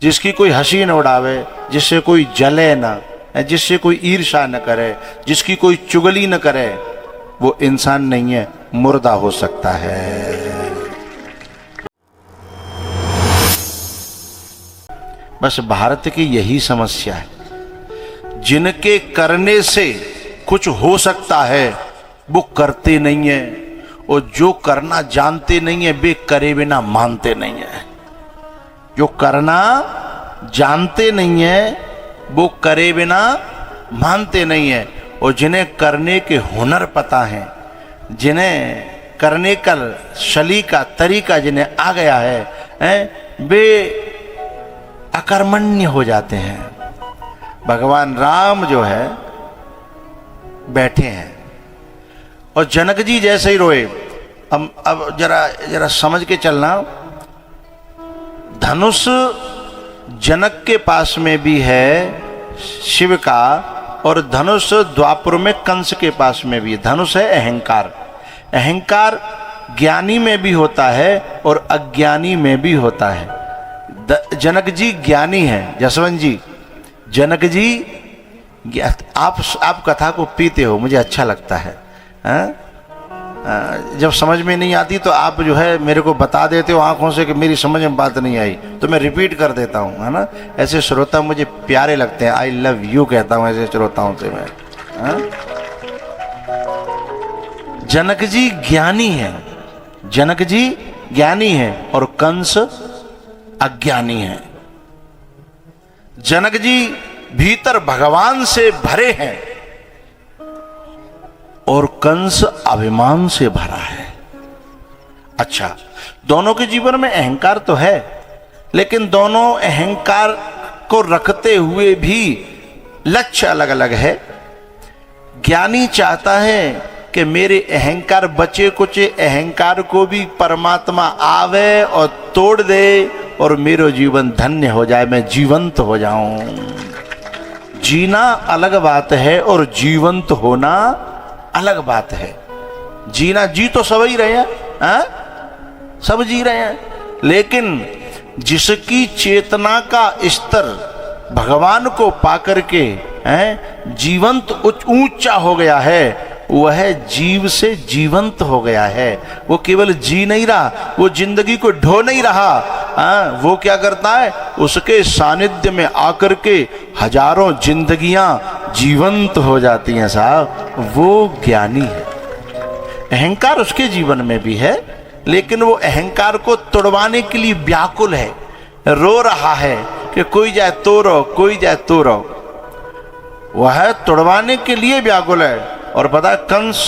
जिसकी कोई हंसी न उड़ावे, जिससे कोई जले ना, जिससे कोई ईर्ष्या न करे, जिसकी कोई चुगली न करे, वो इंसान नहीं है, मुर्दा हो सकता है। बस भारत की यही समस्या है, जिनके करने से कुछ हो सकता है वो करते नहीं है, और जो करना जानते नहीं है वे करे बिना मानते नहीं है। जो करना जानते नहीं है वो करे बिना मानते नहीं है, और जिन्हें करने के हुनर पता है, जिन्हें करने का सलीका तरीका जिन्हें आ गया है, वे अकर्मण्य हो जाते हैं। भगवान राम जो है बैठे हैं और जनक जी जैसे ही रोए। अब जरा समझ के चलना, धनुष जनक के पास में भी है शिव का, और धनुष द्वापर में कंस के पास में भी है। धनुष है अहंकार। अहंकार ज्ञानी में भी होता है और अज्ञानी में भी होता है। जनक जी ज्ञानी हैं, जसवंत जी, जनक जी आप कथा को पीते हो, मुझे अच्छा लगता है। जब समझ में नहीं आती तो आप जो है मेरे को बता देते हो आंखों से कि मेरी समझ में बात नहीं आई, तो मैं रिपीट कर देता हूँ, है ना। ऐसे श्रोता मुझे प्यारे लगते हैं, आई लव यू कहता हूँ ऐसे श्रोताओं से मैं। जनक जी ज्ञानी है, जनक जी ज्ञानी है और कंस अज्ञानी है। जनक जी भीतर भगवान से भरे हैं और कंस अभिमान से भरा है। अच्छा, दोनों के जीवन में अहंकार तो है, लेकिन दोनों अहंकार को रखते हुए भी लक्ष्य अलग अलग है। ज्ञानी चाहता है कि मेरे अहंकार बचे कुचे अहंकार को भी परमात्मा आवे और तोड़ दे और मेरा जीवन धन्य हो जाए, मैं जीवंत हो जाऊं। जीना अलग बात है और जीवंत होना अलग बात है। जीना, जी तो सब ही रहे हैं, सब जी रहे हैं, लेकिन जिसकी चेतना का स्तर भगवान को पाकर के जीवंत ऊंचा हो गया है, वह जीव से जीवंत हो गया है। वो केवल जी नहीं रहा, वो जिंदगी को ढो नहीं रहा। वो क्या करता है, उसके सानिध्य में आकर के हजारों जिंदगियां जीवंत हो जाती हैं साहब। वो ज्ञानी है। अहंकार उसके जीवन में भी है, लेकिन वो अहंकार को तोड़वाने के लिए व्याकुल है, रो रहा है कि कोई जाए तो रो, कोई जाए तो रो। वह तोड़वाने के लिए व्याकुल है। और पता है कंस,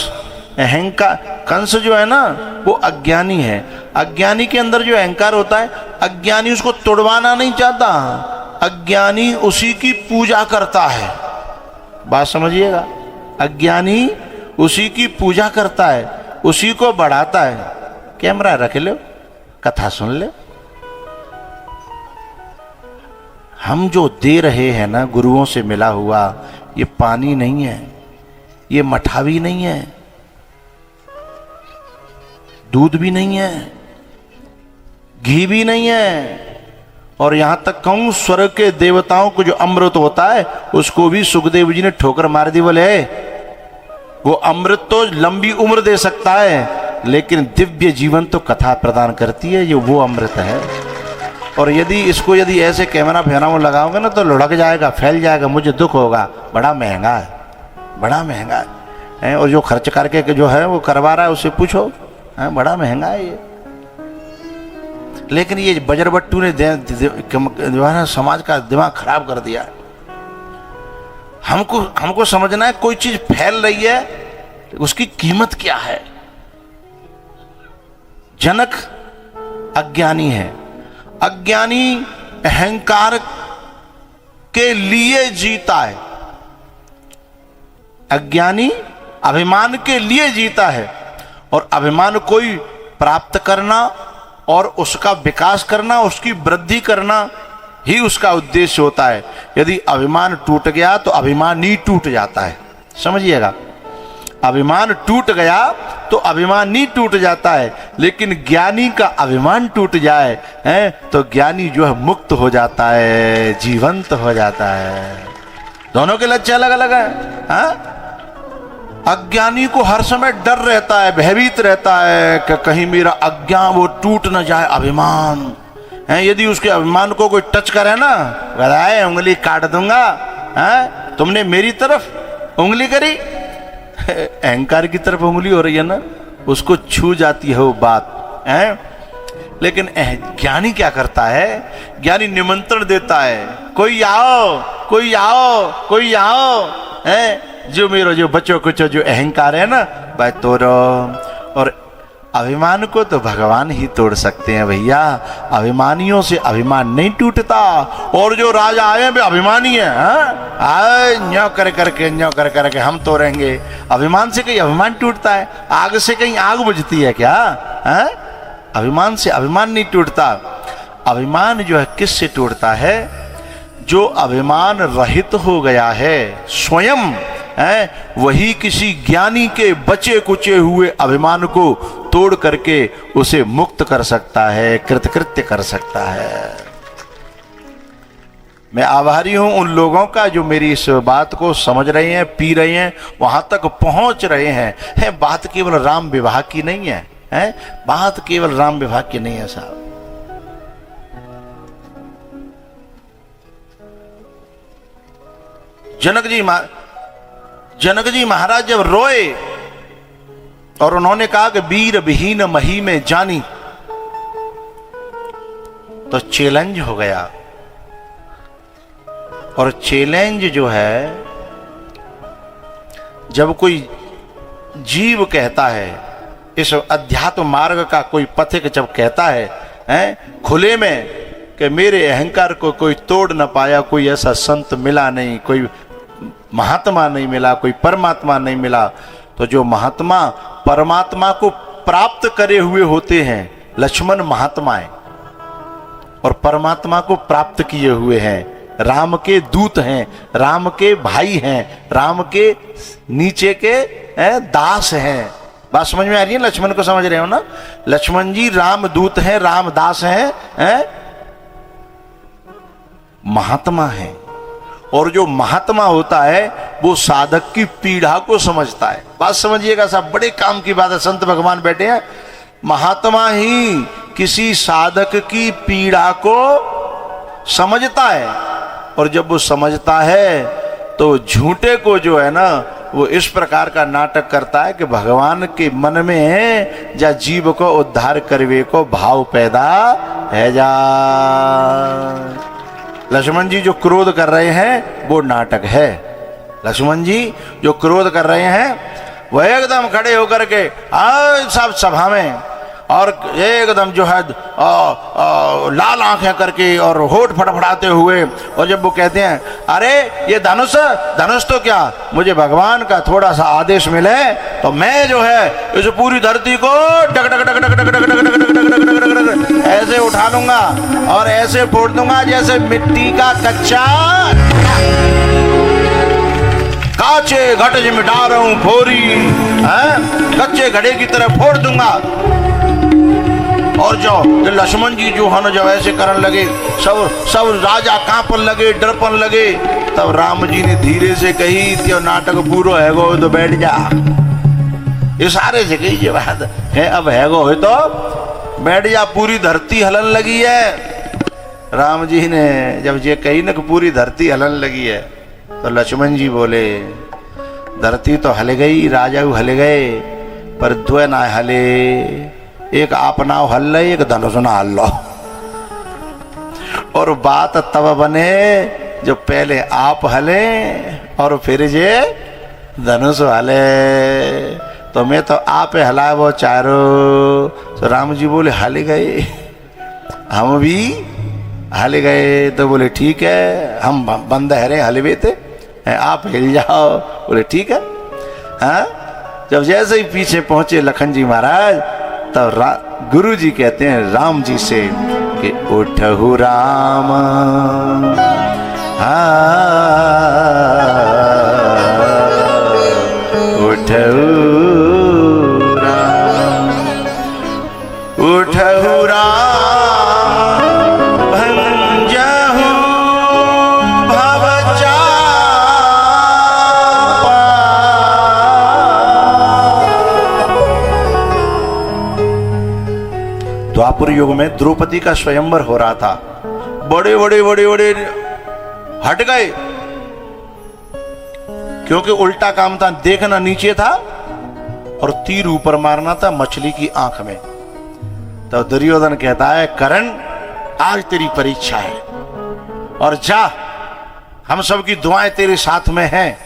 अहंकार, कंस जो है ना वो अज्ञानी है। अज्ञानी के अंदर जो अहंकार होता है, अज्ञानी उसको तोड़वाना नहीं चाहता, अज्ञानी उसी की पूजा करता है। बात समझिएगा, अज्ञानी उसी की पूजा करता है, उसी को बढ़ाता है। कैमरा रख लो, कथा सुन ले। हम जो दे रहे हैं ना गुरुओं से मिला हुआ, ये पानी नहीं है, ये मठावी नहीं है, दूध भी नहीं है, घी भी नहीं है, और यहां तक कहूं स्वर्ग के देवताओं को जो अमृत होता है उसको भी सुखदेव जी ने ठोकर मार दी। बोले वो अमृत तो लंबी उम्र दे सकता है, लेकिन दिव्य जीवन तो कथा प्रदान करती है, ये वो अमृत है। और यदि ऐसे कैमरा फैना लगाओगे ना तो लुढ़क जाएगा, फैल जाएगा, मुझे दुख होगा। बड़ा महंगा है, बड़ा महंगा है। और जो खर्च करके जो है वो करवा रहा है उससे पूछो, बड़ा महंगा है ये। लेकिन ये बजरबट्टू ने जो है ना समाज का दिमाग खराब कर दिया। हमको समझना है कोई चीज फैल रही है उसकी कीमत क्या है। जनक अज्ञानी है, अज्ञानी अहंकार के लिए जीता है, अज्ञानी अभिमान के लिए जीता है। और अभिमान कोई प्राप्त करना और उसका विकास करना, उसकी वृद्धि करना ही उसका उद्देश्य होता है। यदि अभिमान टूट गया तो अभिमान ही टूट जाता है, समझिएगा। अभिमान टूट गया तो अभिमान नहीं टूट जाता है, लेकिन ज्ञानी का अभिमान टूट जाए तो ज्ञानी जो है मुक्त हो जाता है, जीवंत हो जाता है। दोनों के लक्ष्य अलग अलग है। अज्ञानी को हर समय डर रहता है, भयभीत रहता है कि कहीं मेरा अज्ञान वो टूट न जाए, अभिमान है। यदि उसके अभिमान को कोई टच करे ना, बताए उंगली काट दूंगा, तुमने मेरी तरफ उंगली करी, अहंकार की तरफ उंगली हो रही है ना, उसको छू जाती है वो बात है। लेकिन ज्ञानी क्या करता है? ज्ञानी निमंत्रण देता है, कोई आओ, कोई आओ, कोई आओ, जो मेरा जो बच्चों कुछ जो अहंकार है ना भाई तोड़ो। और अभिमान को तो भगवान ही तोड़ सकते हैं भैया, अभिमानियों से अभिमान नहीं टूटता। और जो राजा आए वे अभिमानी है, न्यो कर करके न्यो कर करके हम तोड़ेंगे। अभिमान से कहीं अभिमान टूटता है? आग से कहीं आग बुझती है क्या? अभिमान से अभिमान नहीं टूटता। अभिमान जो है किससे टूटता है? जो अभिमान रहित हो गया है स्वयं, वही किसी ज्ञानी के बचे कुचे हुए अभिमान को तोड़ करके उसे मुक्त कर सकता है, कृतकृत्य कर सकता है। मैं आभारी हूं उन लोगों का जो मेरी इस बात को समझ रहे हैं, पी रहे हैं, वहां तक पहुंच रहे हैं। बात केवल राम विवाह की नहीं है, बात केवल राम विवाह की नहीं है साहब। जनक जी महाराज जब रोए और उन्होंने कहा कि वीर विहीन मही में जानी, तो चैलेंज हो गया। और चैलेंज जो है, जब कोई जीव कहता है, इस अध्यात्म मार्ग का कोई पथिक जब कहता है खुले में कि मेरे अहंकार को कोई तोड़ न पाया, कोई ऐसा संत मिला नहीं, कोई महात्मा नहीं मिला, कोई परमात्मा नहीं मिला, तो जो महात्मा परमात्मा को प्राप्त करे हुए होते हैं, लक्ष्मण महात्मा है और परमात्मा को प्राप्त किए हुए हैं, राम के दूत हैं, राम के भाई हैं, राम के नीचे के दास हैं। बात समझ में आ रही है? लक्ष्मण को समझ रहे हो ना? लक्ष्मण जी राम दूत हैं, राम दास हैं, महात्मा है। और जो महात्मा होता है वो साधक की पीड़ा को समझता है। बात समझिएगा साहब, बड़े काम की बात है, संत भगवान बैठे हैं। महात्मा ही किसी साधक की पीड़ा को समझता है, और जब वो समझता है तो झूठे को जो है ना वो इस प्रकार का नाटक करता है कि भगवान के मन में जा जीव को उद्धार करवे को भाव पैदा है जा। लक्ष्मण जी जो क्रोध कर रहे हैं वो नाटक है। लक्ष्मण जी जो क्रोध कर रहे हैं वह एकदम खड़े होकर के सब सभा में और एकदम जो है लाल आंखें करके और होठ फड़फड़ाते हुए, और जब वो कहते हैं अरे ये धनुष धनुष तो क्या, मुझे भगवान का थोड़ा सा आदेश मिले तो मैं जो है इस पूरी धरती को duck duck duck duck duck duck duck duck duck duck ऐसे उठा लूंगा और ऐसे फोड़ दूंगा जैसे मिट्टी का कच्चा काचे घट मिटा रहा हूं फोरी, कच्चे घड़े की तरह फोड़ दूंगा। और जो लक्ष्मण जी जो है ना जब ऐसे करने लगे, सब राजा कांपन लगे, डरपन लगे। तब राम जी ने धीरे से कही कि नाटक पूरा है गो तो बैठ जा, इशारे से कही ये बात है, अब है गो तो बैठ जा, पूरी धरती हलन लगी है। राम जी ने जब ये कही ना कि पूरी धरती हलन लगी है, तो लक्ष्मण जी बोले धरती तो हल गई, राजा हल गए, पर द्वे ना हले, एक आप नाव हल लो, एक धनुष ना हल लो। और बात तब बने जो पहले आप हले और फिर जे धनुष हले। तो मैं तो आप हलाए वो चारों। तो राम जी बोले हल गए, हम भी हल गए। तो बोले ठीक है, हम बंद हरे हलवे थे, आप हिल जाओ। बोले ठीक है। हाँ, जब जैसे ही पीछे पहुंचे लखन जी महाराज, तब गुरु जी कहते हैं राम जी से कि उठहु राम, उठहु राम। द्वापर युग में द्रौपदी का स्वयंवर हो रहा था। बड़े बड़े बड़े बड़े हट गए, क्योंकि उल्टा काम था, देखना नीचे था और तीर ऊपर मारना था मछली की आंख में। तो दुर्योधन कहता है, कर्ण आज तेरी परीक्षा है और जा, हम सब की दुआएं तेरे साथ में हैं,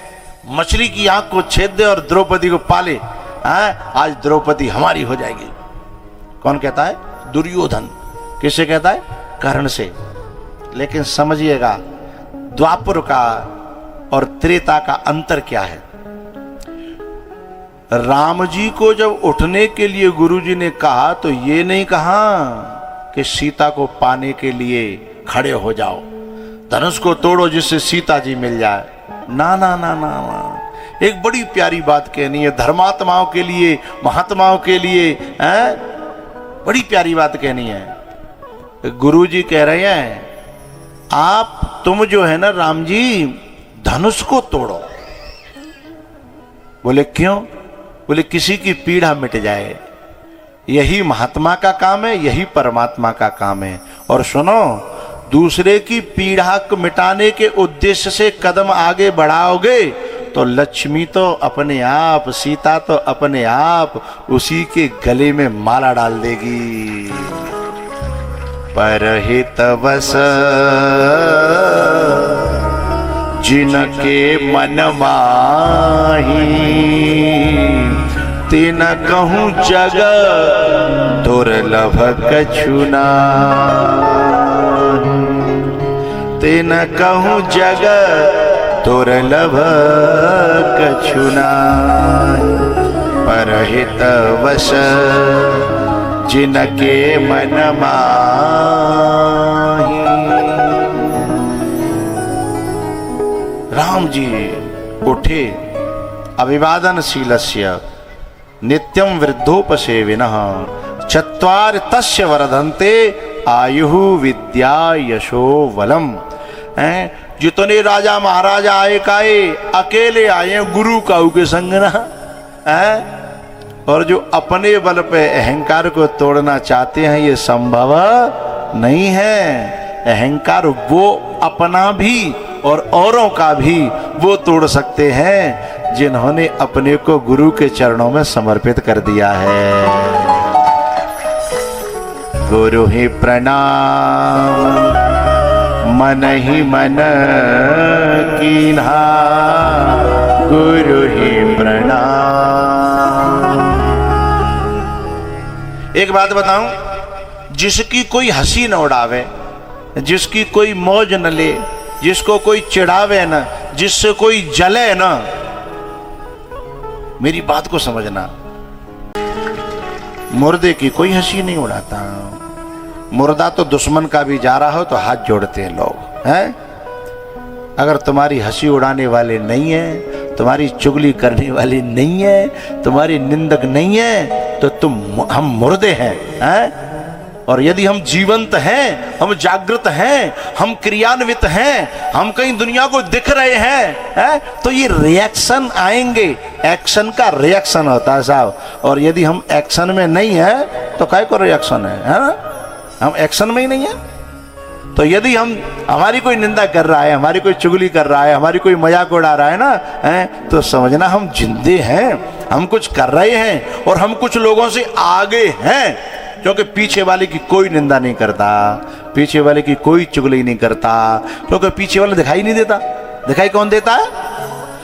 मछली की आंख को छेद दे और द्रौपदी को पाले। आज द्रौपदी हमारी हो जाएगी। कौन कहता है? दुर्योधन। किससे कहता है? कर्ण से। लेकिन समझिएगा द्वापर का और त्रेता का अंतर क्या है। राम जी को जब उठने के लिए गुरुजी ने कहा तो ये नहीं कहा कि सीता को पाने के लिए खड़े हो जाओ, धनुष को तोड़ो जिससे सीता जी मिल जाए। ना ना ना ना ना, एक बड़ी प्यारी बात कहनी है धर्मात्माओं के लिए, महात्माओं के लिए, बड़ी प्यारी बात कहनी है। गुरुजी कह रहे हैं, आप तुम जो है ना राम जी, धनुष को तोड़ो। बोले क्यों? बोले किसी की पीड़ा मिट जाए। यही महात्मा का काम है, यही परमात्मा का काम है। और सुनो, दूसरे की पीड़ा को मिटाने के उद्देश्य से कदम आगे बढ़ाओगे तो लक्ष्मी तो अपने आप, सीता तो अपने आप उसी के गले में माला डाल देगी। परहित वस जिनके मन माही, तिन कहूँ जग दुर्लभ कछु नाहि, तिन कहूँ जग दुर्लभ कछु नाहि। परहित वस जिनके मन माही। राम जी उठे, अभिवादनशीलस्य नित्यं वृद्धोपसेविनः, चत्वार तस्य वर्धन्ते आयुः विद्या यशो बलम। जितने राजा महाराजा आए काए अकेले आए गुरु काऊ के संग ना, और जो अपने बल पे अहंकार को तोड़ना चाहते हैं ये संभव नहीं है। अहंकार वो अपना भी और औरों का भी वो तोड़ सकते हैं जिन्होंने अपने को गुरु के चरणों में समर्पित कर दिया है। गुरु ही प्रणाम मन ही मन कीन्हा, गुरु ही प्रणाम। एक बात बताऊं, जिसकी कोई हंसी न उड़ावे, जिसकी कोई मौज न ले, जिसको कोई चिढ़ावे न, जिससे कोई जले न, मेरी बात को समझना, मुर्दे की कोई हंसी नहीं उड़ाता। मुर्दा तो दुश्मन का भी जा रहा हो तो हाथ जोड़ते हैं लोग, हैं? अगर तुम्हारी हंसी उड़ाने वाले नहीं है, तुम्हारी चुगली करने वाले नहीं है, तुम्हारी निंदक नहीं है, तो हम मुर्दे हैं? और यदि हम जीवंत हैं, हम जागृत हैं, हम क्रियान्वित हैं, हम कहीं दुनिया को दिख रहे हैं, तो ये रिएक्शन आएंगे। एक्शन का रिएक्शन होता है साहब। और यदि हम एक्शन में नहीं है तो काय को रिएक्शन है ना? हम एक्शन में ही नहीं है। तो यदि हमारी कोई निंदा कर रहा है, हमारी कोई चुगली कर रहा है, हमारी कोई मजाक उड़ा रहा है ना, तो समझना हम जिंदे हैं, हम कुछ कर रहे हैं और हम कुछ लोगों से आगे हैं, क्योंकि पीछे वाले की कोई निंदा नहीं करता, पीछे वाले की कोई चुगली नहीं करता, क्योंकि पीछे वाला दिखाई नहीं देता। दिखाई कौन देता है?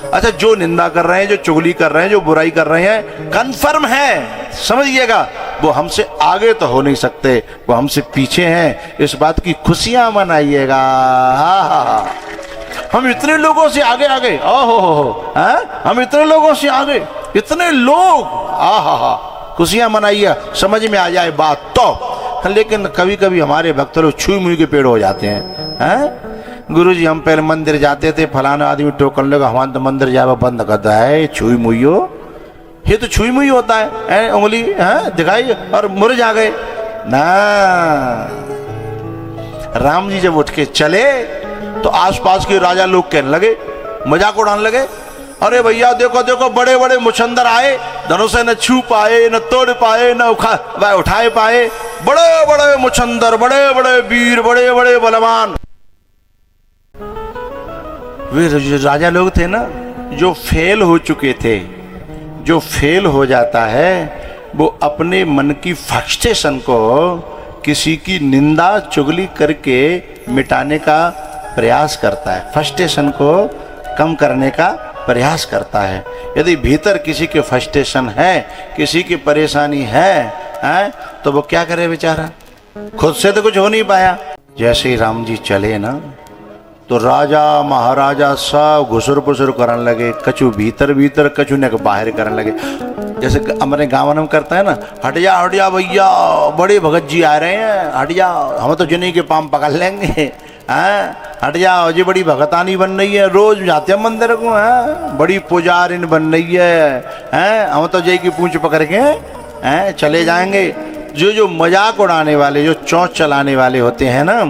अच्छा, जो निंदा कर रहे हैं, जो चुगली कर रहे हैं, जो बुराई कर रहे हैं, कन्फर्म है, समझिएगा, वो हमसे आगे तो हो नहीं सकते, वो हमसे पीछे हैं। इस बात की खुशियां मनाइएगा। हम इतने लोगों से आगे आगे, ओहो, हम इतने लोगों से आगे, इतने लोग, आहा, खुशियां मनाइए, समझ में आ जाए बात तो। लेकिन कभी कभी हमारे भक्त लोग छुई मुई के पेड़ हो जाते हैं। गुरुजी, हम पहले मंदिर जाते थे, फलाना आदमी टोकन लगा, हमारे तो मंदिर जाए बंद करता है, छुई मुइयो, ये तो छुई मुई होता है, उंगली दिखाई और मुरझा गए ना। राम जी जब उठ के चले तो आसपास के राजा लोग कहने लगे, मजाक उड़ाने लगे, अरे भैया देखो देखो बड़े बड़े मुछंदर आए, धनुष न छू पाए, न तोड़ पाए, न उठाए पाए। बड़े बड़े मुछंदर, बड़े बड़े वीर, बड़े बड़े बलवान। वे राजा लोग थे ना जो फेल हो चुके थे। जो फेल हो जाता है वो अपने मन की फ्रस्ट्रेशन को किसी की निंदा चुगली करके मिटाने का प्रयास करता है, फ्रस्ट्रेशन को कम करने का प्रयास करता है। यदि भीतर किसी के फ्रस्ट्रेशन है, किसी की परेशानी है तो वो क्या करे बेचारा, खुद से तो कुछ हो नहीं पाया। जैसे ही राम जी चले ना तो राजा महाराजा सब घुसुर पुसुर करने लगे, कछु भीतर भीतर कछु ने बाहर करने लगे। जैसे हमारे गाँव में करता है ना, हट जा भैया, बड़े भगत जी आ रहे हैं, हट जा, हम तो जिन्हीं के पाम पकड़ लेंगे, हैं हट जाओ जी, बड़ी भगतानी बन रही है, रोज जाते हैं मंदिर को, हैं बड़ी पुजारिन बन रही है, हम तो जय की पूंछ पकड़ के हैं चले जाएंगे। जो मजाक उड़ाने वाले, जो चौंच चलाने वाले होते हैं ना,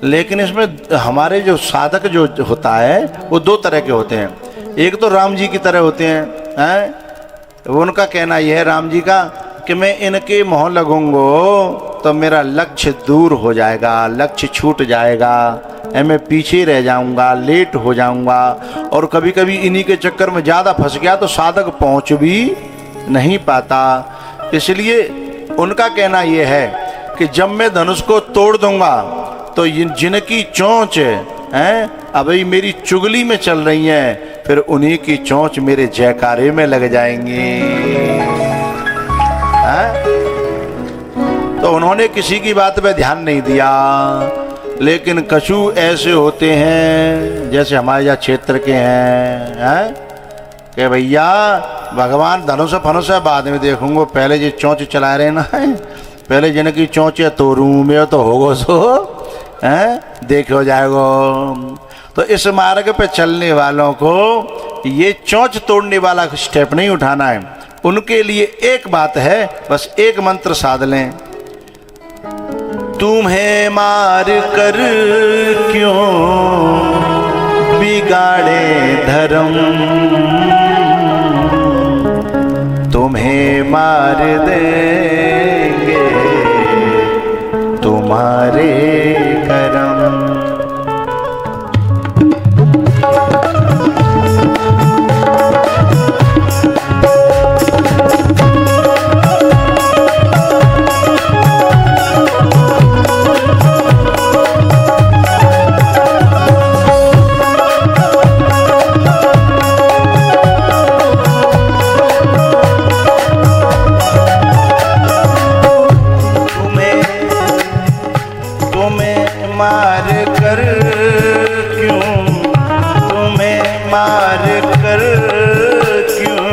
लेकिन इसमें हमारे जो साधक जो होता है वो दो तरह के होते हैं। एक तो राम जी की तरह होते हैं, उनका कहना यह है राम जी का कि मैं इनके मोह लगूंगा तो मेरा लक्ष्य दूर हो जाएगा, लक्ष्य छूट जाएगा, मैं पीछे रह जाऊंगा, लेट हो जाऊंगा, और कभी कभी इन्हीं के चक्कर में ज़्यादा फंस गया तो साधक पहुंच भी नहीं पाता। इसलिए उनका कहना यह है कि जब मैं धनुष को तोड़ दूंगा तो जिनकी चोंच अभी मेरी चुगली में चल रही हैं, फिर उन्हीं की चोंच मेरे जयकारे में लग जाएंगी। तो उन्होंने किसी की बात पे ध्यान नहीं दिया। लेकिन कछु ऐसे होते हैं जैसे हमारे यहाँ क्षेत्र के हैं कि भैया भगवान धनुष फनुष है बाद में देखूंगा, पहले जो चोंच चला रहे ना, पहले जिनकी चोंच है तो रूम में तो होगो सो देख हो जाएगा। तो इस मार्ग पे चलने वालों को ये चोंच तोड़ने वाला स्टेप नहीं उठाना है। उनके लिए एक बात है, बस एक मंत्र साध लें, तुम्हें मार कर क्यों बिगाड़े धर्म, तुम्हें मार देंगे तुम्हारे करम। मार कर क्यों, तुम्हें मार कर क्यों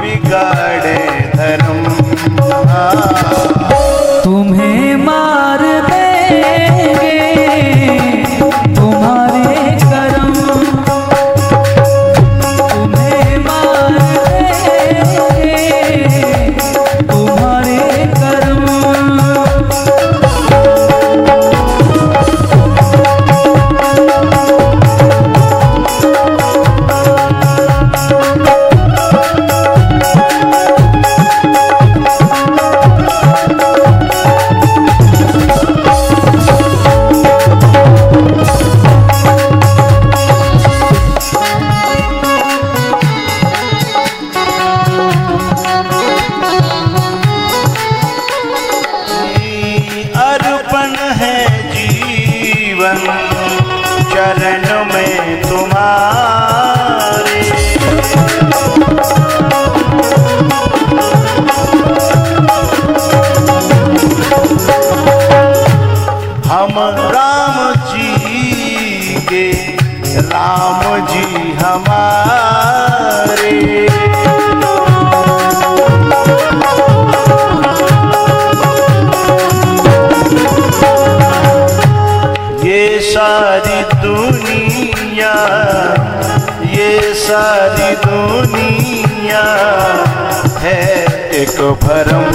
बिगाड़े धर्म, तुम्हें मार देंगे तुम्हारे कर्म, तुम्हें मार देंगे तुम्हारे कर्म। चरण में तुम्हारे हम राम जी के, राम जी हमारे, ये सारी दुनिया, ये सारी दुनिया है एक भरम,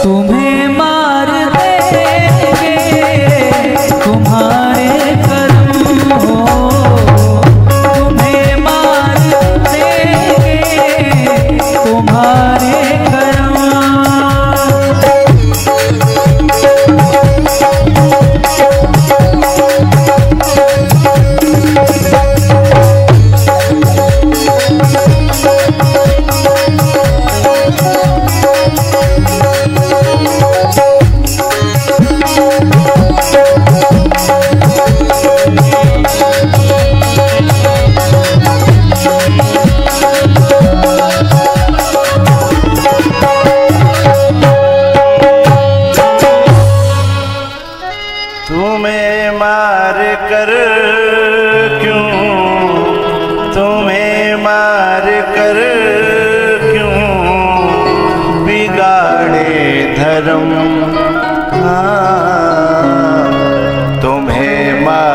तुम्हें मार देंगे तुम्हारे कर्म हो, तुम्हें तुम्हें मार कर क्यों, तुम्हें मार कर क्यों बिगाड़े धर्म, हाँ, तुम्हें मार